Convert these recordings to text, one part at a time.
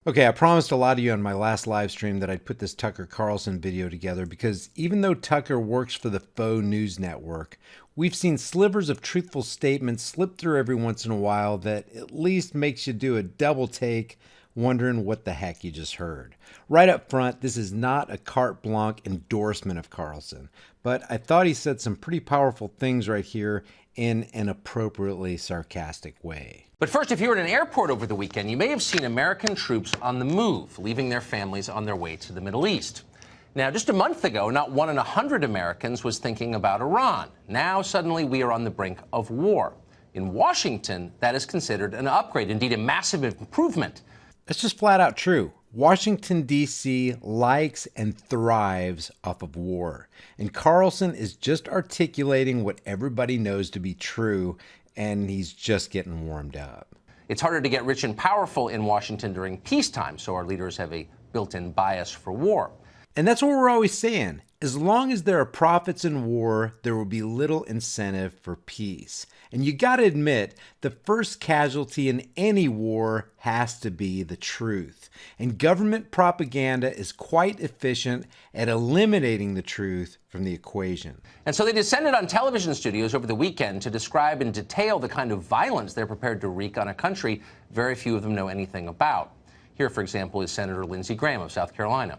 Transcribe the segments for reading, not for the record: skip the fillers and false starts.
Okay, I promised a lot of you on my last live stream that I'd put this Tucker Carlson video together because even though Tucker works for the Faux news network, we've seen slivers of truthful statements slip through every once in a while that at least makes you do a double take, wondering what the heck you just heard. Right up front, this is not a carte blanche endorsement of Carlson, but I thought he said some pretty powerful things right here in an appropriately sarcastic way. But first, if you were at an airport over the weekend, you may have seen American troops on the move, leaving their families on their way to the Middle East. Now, just a month ago, not 1 in 100 Americans was thinking about Iran. Now, suddenly, we are on the brink of war. In Washington, that is considered an upgrade, indeed a massive improvement. That's just flat out true. Washington, D.C. likes and thrives off of war. And Carlson is just articulating what everybody knows to be true, and he's just getting warmed up. It's harder to get rich and powerful in Washington during peacetime, so our leaders have a built-in bias for war. And that's what we're always saying. As long as there are profits in war, there will be little incentive for peace. And you got to admit, the first casualty in any war has to be the truth. And government propaganda is quite efficient at eliminating the truth from the equation. And so they descended on television studios over the weekend to describe in detail the kind of violence they're prepared to wreak on a country very few of them know anything about. Here, for example, is Senator Lindsey Graham of South Carolina.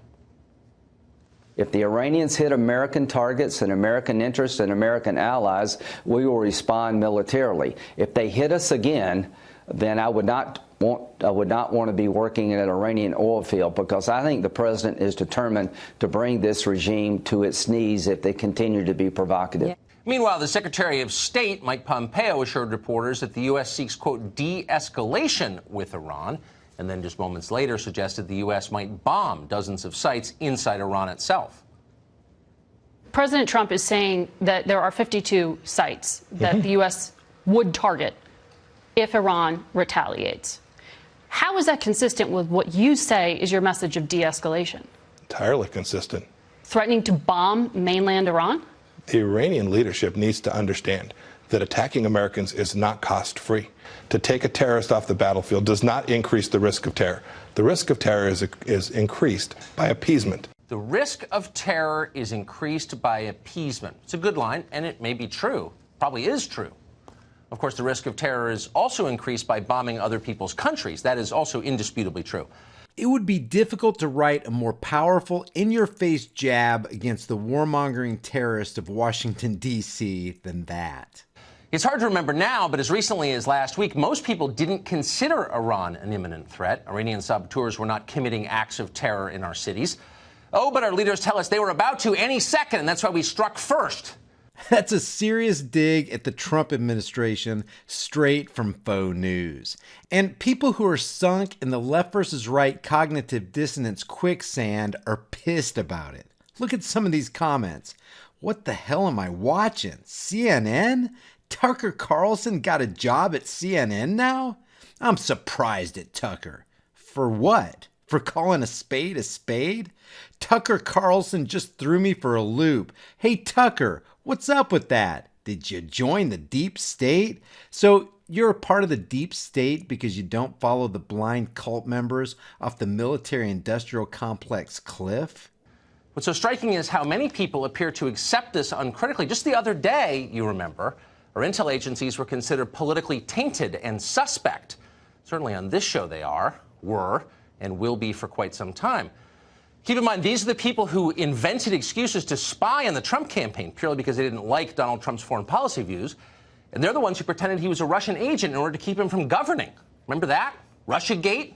If the Iranians hit American targets and American interests and American allies, we will respond militarily. If they hit us again, then I would not want to be working in an Iranian oil field, because I think the president is determined to bring this regime to its knees if they continue to be provocative. Yeah. Meanwhile, the Secretary of State, Mike Pompeo, assured reporters that the U.S. seeks, quote, de-escalation with Iran, and then just moments later suggested the U.S. might bomb dozens of sites inside Iran itself. President Trump is saying that there are 52 sites that the U.S. would target if Iran retaliates. How is that consistent with what you say is your message of de-escalation? Entirely consistent. Threatening to bomb mainland Iran? The Iranian leadership needs to understand that attacking Americans is not cost-free. To take a terrorist off the battlefield does not increase the risk of terror. The risk of terror is increased by appeasement. The risk of terror is increased by appeasement. It's a good line, and it may be true, probably is true. Of course, the risk of terror is also increased by bombing other people's countries. That is also indisputably true. It would be difficult to write a more powerful, in-your-face jab against the warmongering terrorists of Washington, D.C. than that. It's hard to remember now, but as recently as last week, most people didn't consider Iran an imminent threat. Iranian saboteurs were not committing acts of terror in our cities. Oh, but our leaders tell us they were about to any second, and that's why we struck first. That's a serious dig at the Trump administration, straight from Faux News. And people who are sunk in the left versus right cognitive dissonance quicksand are pissed about it. Look at some of these comments. What the hell am I watching? CNN? Tucker Carlson got a job at CNN now? I'm surprised at Tucker. For what? For calling a spade a spade? Tucker Carlson just threw me for a loop. Hey, Tucker, what's up with that? Did you join the deep state? So you're a part of the deep state because you don't follow the blind cult members off the military-industrial complex cliff? What's so striking is how many people appear to accept this uncritically. Just the other day, you remember, our intel agencies were considered politically tainted and suspect. Certainly on this show they were, and will be for quite some time. Keep in mind, these are the people who invented excuses to spy on the Trump campaign purely because they didn't like Donald Trump's foreign policy views. And they're the ones who pretended he was a Russian agent in order to keep him from governing. Remember that? Russiagate?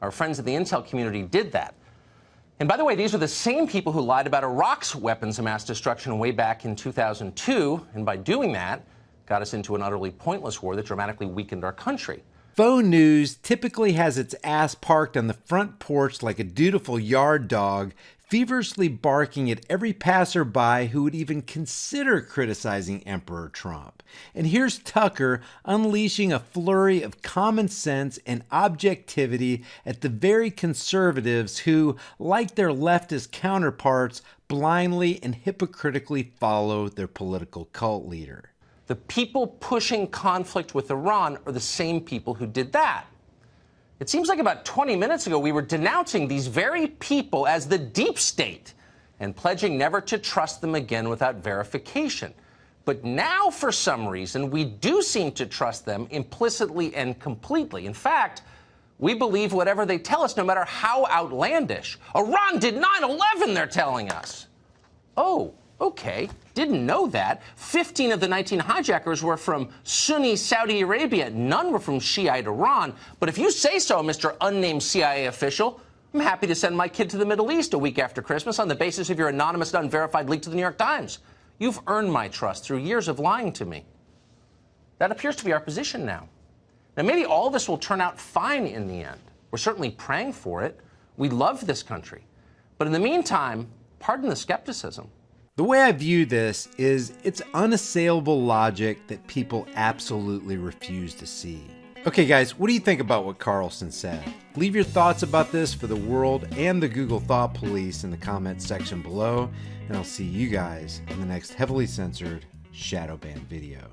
Our friends in the intel community did that. And by the way, these are the same people who lied about Iraq's weapons of mass destruction way back in 2002. And by doing that, got us into an utterly pointless war that dramatically weakened our country. Faux News typically has its ass parked on the front porch like a dutiful yard dog, feverishly barking at every passerby who would even consider criticizing Emperor Trump. And here's Tucker unleashing a flurry of common sense and objectivity at the very conservatives who, like their leftist counterparts, blindly and hypocritically follow their political cult leader. The people pushing conflict with Iran are the same people who did that. It seems like about 20 minutes ago we were denouncing these very people as the deep state and pledging never to trust them again without verification. But now, for some reason, we do seem to trust them implicitly and completely. In fact, we believe whatever they tell us, no matter how outlandish. Iran did 9/11, they're telling us. Oh, okay. Didn't know that. 15 of the 19 hijackers were from Sunni Saudi Arabia. None were from Shiite Iran. But if you say so, Mr. Unnamed CIA official, I'm happy to send my kid to the Middle East a week after Christmas on the basis of your anonymous and unverified leak to the New York Times. You've earned my trust through years of lying to me. That appears to be our position now. Now, maybe all this will turn out fine in the end. We're certainly praying for it. We love this country. But in the meantime, pardon the skepticism. The way I view this is it's unassailable logic that people absolutely refuse to see. Okay guys, what do you think about what Carlson said? Leave your thoughts about this for the world and the Google Thought Police in the comments section below, and I'll see you guys in the next heavily censored shadow ban video.